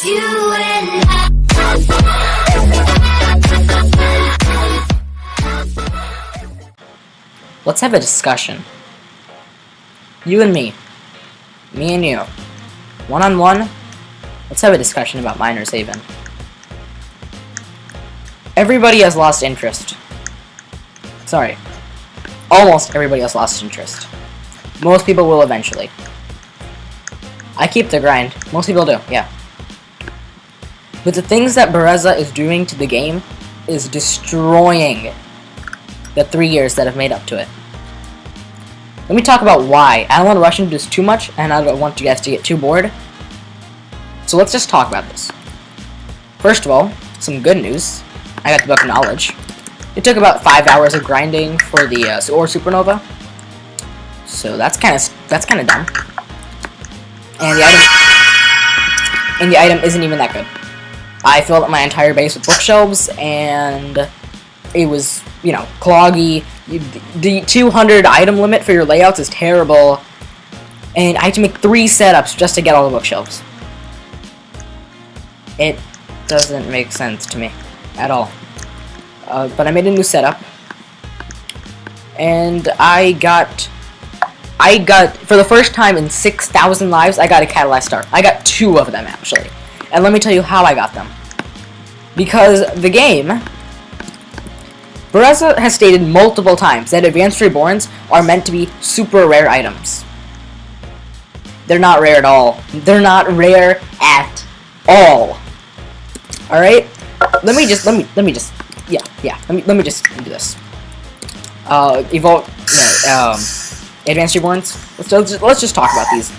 You and Let's have a discussion. You and me. Me and you. One-on-one. Let's have a discussion about Miners Haven. Everybody has lost interest. Sorry. Almost everybody has lost interest. Most people will eventually. I keep the grind. Most people do, yeah. But the things that Bereza is doing to the game is destroying the 3 years that have made up to it. Let me talk about why. I don't want to rush into this too much, and I don't want you guys to get too bored. So let's just talk about this. First of all, some good news. I got the Book of Knowledge. It took about 5 hours of grinding for the Ore Supernova. So that's kind of dumb. And the item isn't even that good. I filled up my entire base with bookshelves, and it was, you know, cloggy. The 200 item limit for your layouts is terrible, and I had to make 3 setups just to get all the bookshelves. It doesn't make sense to me at all. But I made a new setup, and I got, for the first time in 6,000 lives, I got a Catalyzed Star. I got 2 of them, actually. And let me tell you how I got them. Because the game, Bereza has stated multiple times that Advanced Reborns are meant to be super rare items. They're not rare at all. They're not rare at all. Alright? Let me just do this. Advanced Reborns. Let's just talk about these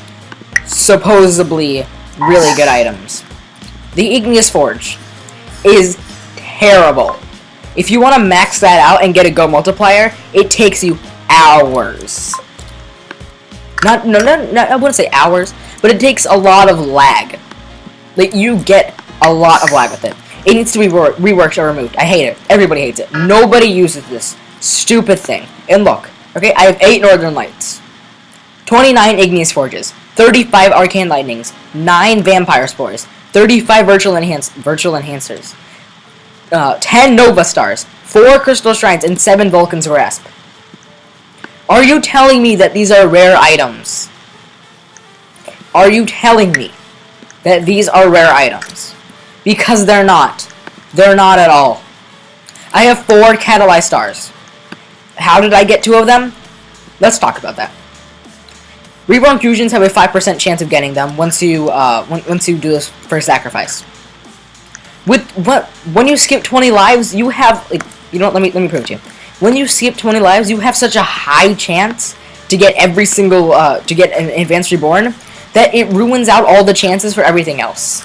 supposedly really good items. The Igneous Forge is terrible. If you want to max that out and get a go multiplier, it takes you hours. I wouldn't say hours, but it takes a lot of lag. Like, you get a lot of lag with it. It needs to be reworked or removed. I hate it. Everybody hates it. Nobody uses this stupid thing. And look, okay, I have 8 Northern Lights, 29 Igneous Forges, 35 Arcane Lightnings, 9 Vampire Spores, 35 Virtual Enhancers, 10 Nova Stars, 4 Crystal Shrines, and 7 Vulcan's Grasp. Are you telling me that these are rare items? Are you telling me that these are rare items? Because they're not. They're not at all. I have 4 Catalyzed Stars. How did I get 2 of them? Let's talk about that. Reborn Fusions have a 5% chance of getting them once you do this first sacrifice. When you skip 20 lives, you have, like, you know what, let me prove it to you. When you skip 20 lives, you have such a high chance to get every single to get an Advanced Reborn that it ruins out all the chances for everything else.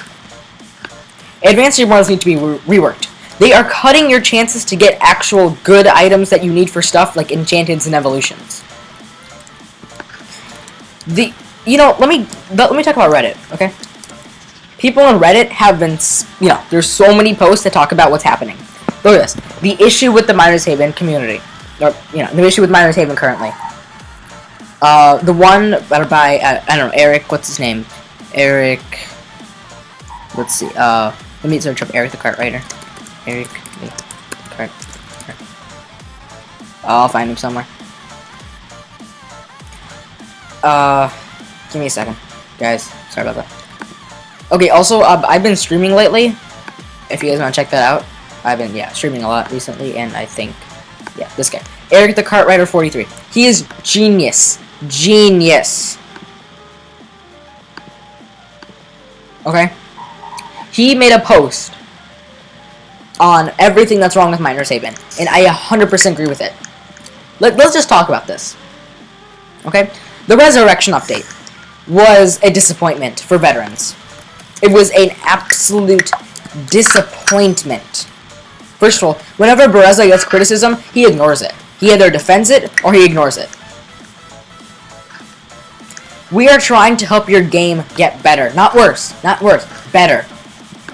Advanced Reborns need to be reworked. They are cutting your chances to get actual good items that you need for stuff like enchantments and evolutions. Let me talk about Reddit, okay? People on Reddit have been, there's so many posts that talk about what's happening. Look at this. The issue with the Miners Haven community. Or, the issue with Miners Haven currently. The one by, I don't know, Eric, what's his name? Eric, let's see, let me search up Eric the Cart Writer. Eric the Cart. I'll find him somewhere. Give me a second, guys. Sorry about that. Okay, also, I've been streaming lately. If you guys want to check that out, I've been, streaming a lot recently, and I think, this guy. Eric the Cart Writer 43. He is genius. Genius. Okay? He made a post on everything that's wrong with Miners Haven, and I 100% agree with it. Let's just talk about this. Okay? The Resurrection update was a disappointment for veterans. It was an absolute disappointment. First of all, whenever Bereza gets criticism, he ignores it. He either defends it, or he ignores it. We are trying to help your game get better. Not worse. Not worse. Better.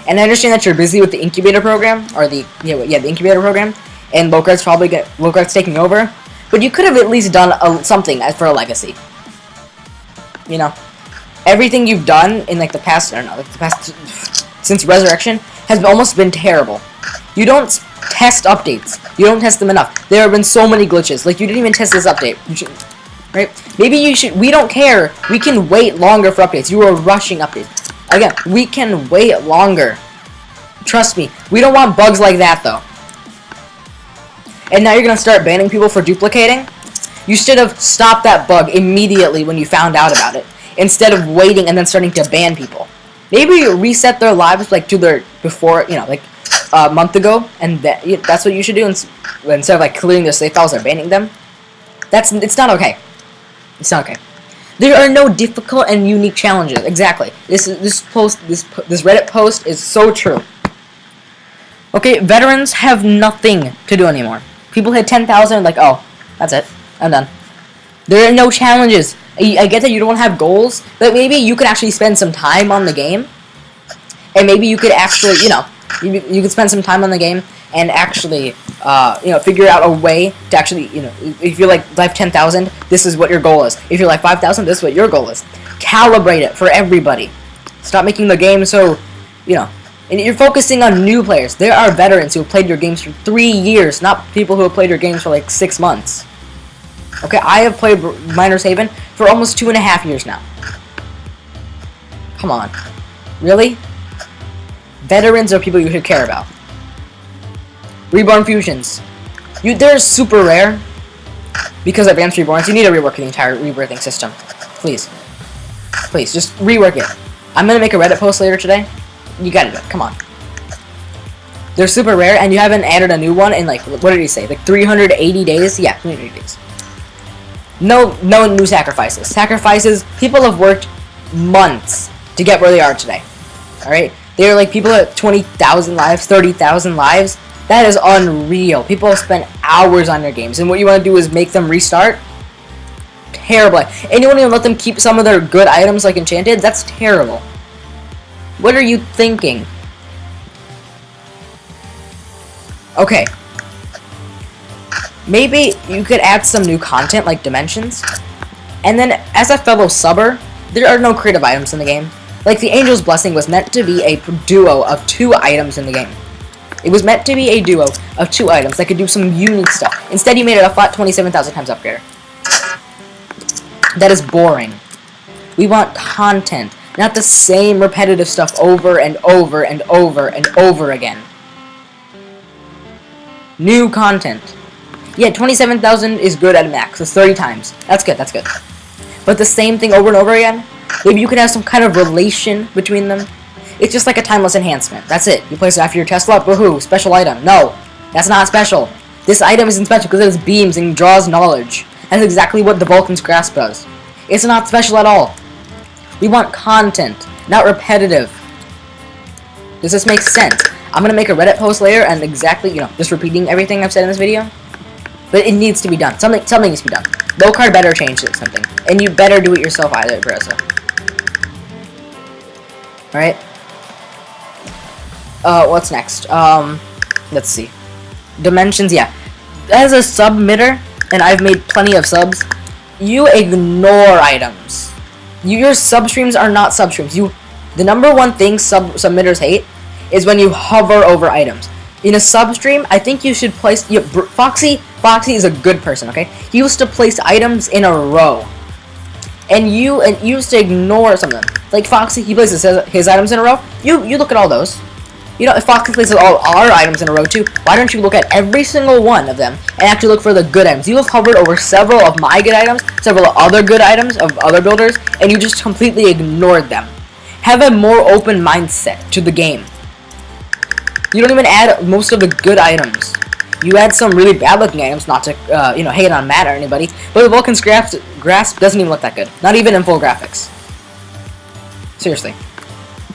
And I understand that you're busy with the incubator program, or the incubator program, and Locard's taking over, but you could have at least done something for a legacy. everything you've done in like the past, I don't know, like the past since Resurrection has almost been terrible. You don't test updates. You don't test them enough. There have been so many glitches. Like, you didn't even test this update. You should, right? Maybe you should. We don't care. We can wait longer for updates. You are rushing updates. Again, we can wait longer. Trust me. We don't want bugs like that, though. And now you're going to start banning people for duplicating? You should have stopped that bug immediately when you found out about it, instead of waiting and then starting to ban people. Maybe you reset their lives like to their before, you know, like a month ago, and that's what you should do instead of like clearing their save files or banning them. It's not okay. It's not okay. There are no difficult and unique challenges. Exactly. This Reddit post is so true. Okay, veterans have nothing to do anymore. People hit 10,000 like, oh, that's it. I'm done. There are no challenges. I get that you don't have goals, but maybe you could actually spend some time on the game, and maybe you could actually, you know, you could spend some time on the game and actually, you know, figure out a way to actually, you know, if you're like life 10,000, this is what your goal is. If you're like 5,000, this is what your goal is. Calibrate it for everybody. Stop making the game so, you know, and you're focusing on new players. There are veterans who have played your games for 3 years, not people who have played your games for like 6 months. Okay, I have played Miner's Haven for almost 2.5 years now. Come on. Really? Veterans are people you should care about. Reborn fusions. They're super rare. Because Advanced Reborns, you need to rework the entire rebirthing system. Please. Please, just rework it. I'm gonna make a Reddit post later today. You gotta do it, come on. They're super rare, and you haven't added a new one in like, what did he say? Like 380 days? Yeah, 380 days. No new sacrifices. Sacrifices, people have worked months to get where they are today. Alright? They're like people at 20,000 lives, 30,000 lives. That is unreal. People have spent hours on their games, and what you want to do is make them restart? Terrible. And you won't even let them keep some of their good items like enchanted? That's terrible. What are you thinking? Okay. Maybe you could add some new content like dimensions. And then, as a fellow subber, there are no creative items in the game. Like, the Angel's Blessing was meant to be a duo of 2 items in the game. It was meant to be a duo of 2 items that could do some unique stuff. Instead, you made it a flat 27,000 times upgrader. That is boring. We want content, not the same repetitive stuff over and over and over and over again. New content. Yeah, 27,000 is good at max. It's 30 times. That's good, that's good. But the same thing over and over again? Maybe you could have some kind of relation between them. It's just like a timeless enhancement. That's it. You place it after your Tesla, woohoo, special item. No, that's not special. This item isn't special because it has beams and draws knowledge. That's exactly what the Vulcan's Grasp does. It's not special at all. We want content, not repetitive. Does this make sense? I'm gonna make a Reddit post later and exactly, you know, just repeating everything I've said in this video. But it needs to be done. Something needs to be done. Locard better change something. And you better do it yourself either, Breza. Alright? What's next? Let's see. Dimensions, yeah. As a submitter, and I've made plenty of subs, you ignore items. Your substreams are not substreams. The number one thing submitters hate is when you hover over items. In a substream, I think you should place... Foxy is a good person, okay? He used to place items in a row. And you used to ignore some of them. Like Foxy, he places his items in a row. You look at all those. You know, if Foxy places all our items in a row too, why don't you look at every single one of them and actually look for the good items? You have hovered over several of my good items, several other good items of other builders, and you just completely ignored them. Have a more open mindset to the game. You don't even add most of the good items. You add some really bad looking items, not to, you know, hate on Matt or anybody, but the Vulcan's Grasp doesn't even look that good. Not even in full graphics. Seriously.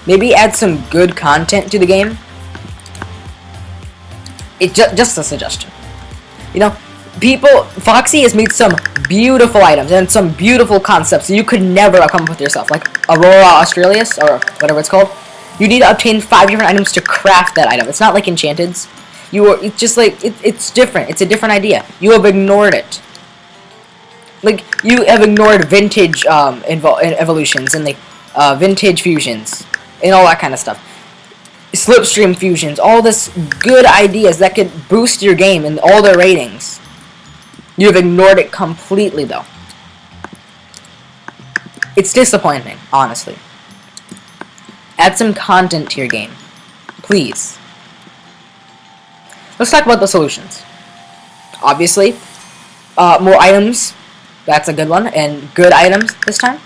Maybe add some good content to the game. Just a suggestion. You know, Foxy has made some beautiful items and some beautiful concepts you could never come up with yourself, like Aurora Australis, or whatever it's called. You need to obtain 5 different items to craft that item. It's not like Enchanted's. It's just like, it's different. It's a different idea. You have ignored it. Like, you have ignored vintage evolutions and like vintage fusions, and all that kind of stuff. Slipstream fusions, all this good ideas that could boost your game and all their ratings. You've ignored it completely, though. It's disappointing, honestly. Add some content to your game, please. Let's talk about the solutions. Obviously, more items. That's a good one, and good items this time.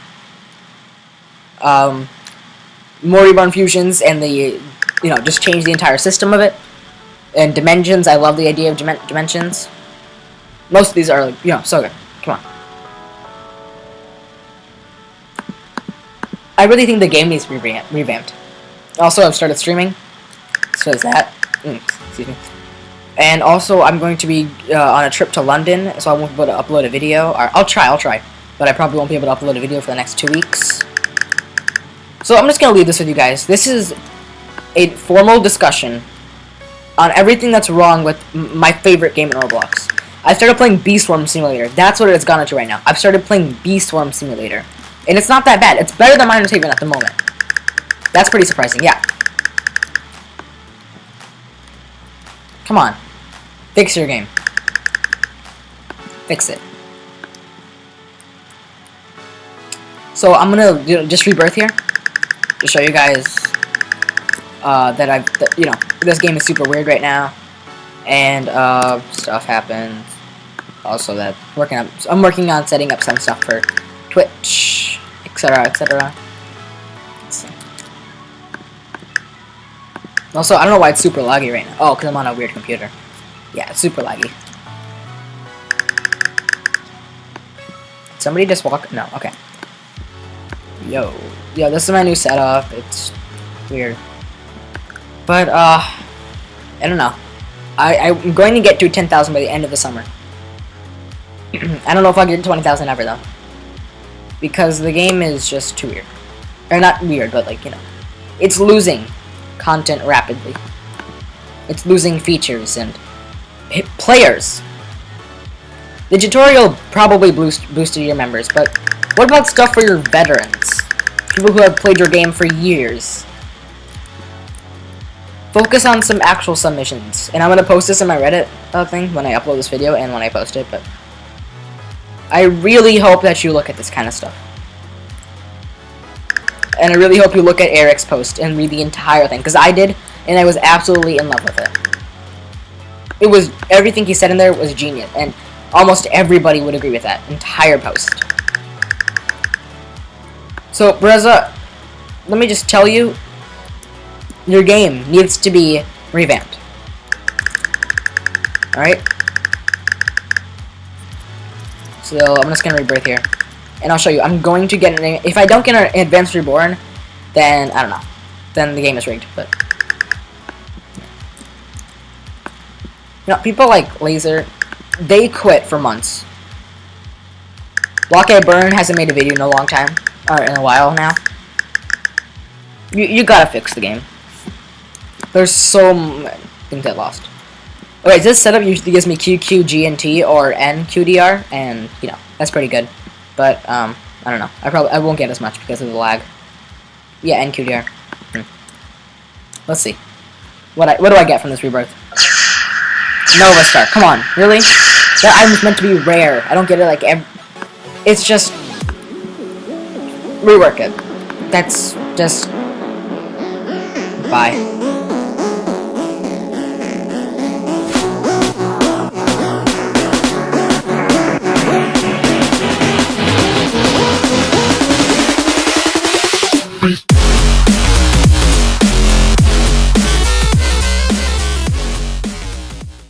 More reborn fusions, and just change the entire system of it. And dimensions, I love the idea of dimensions. Most of these are, so good. Come on. I really think the game needs to be revamped. Also, I've started streaming, so there's that. Excuse me. And also, I'm going to be on a trip to London, so I won't be able to upload a video. Or I'll try, but I probably won't be able to upload a video for the next 2 weeks. So I'm just going to leave this with you guys. This is a formal discussion on everything that's wrong with my favorite game in Roblox. I started playing Bee Swarm Simulator. That's what it's gone into right now. I've started playing Bee Swarm Simulator. And it's not that bad. It's better than Miners Haven at the moment. That's pretty surprising, yeah. Come on. Fix your game. Fix it. So I'm gonna just rebirth here to show you guys that this game is super weird right now, and stuff happens. Also, that I'm working on setting up some stuff for Twitch, etc., etc. Also, I don't know why it's super laggy right now. Oh, because I'm on a weird computer. Yeah, it's super laggy. Did somebody just walk? No, okay. Yo, this is my new setup. It's weird. But, I don't know. I'm going to get to 10,000 by the end of the summer. I don't know if I'll get to 20,000 ever, though. Because the game is just too weird. Or not weird, but, it's losing content rapidly. It's losing features and players. The tutorial probably boosted your members, but what about stuff for your veterans? People who have played your game for years. Focus on some actual submissions. And I'm going to post this in my Reddit thing when I upload this video and when I post it, but I really hope that you look at this kind of stuff. And I really hope you look at Eric's post and read the entire thing, because I did, and I was absolutely in love with it. Everything he said in there was genius, and almost everybody would agree with that entire post. So, Breza, let me just tell you, your game needs to be revamped. Alright? So, I'm just gonna rebirth here. And I'll show you. I'm going to get an... If I don't get an Advanced Reborn, then, I don't know. Then the game is rigged, but... people like Laser, they quit for months. Block I Burn hasn't made a video in a long time. Or in a while now. You gotta fix the game. There's so many things I lost. Okay, this setup usually gives me QQGNT or NQDR, and, that's pretty good. But, I don't know. I won't get as much because of the lag. Yeah, NQDR. Let's see. What do I get from this rebirth? Nova Star. Come on, really? That item's meant to be rare. I don't get it it's just... Rework it. That's just... Bye.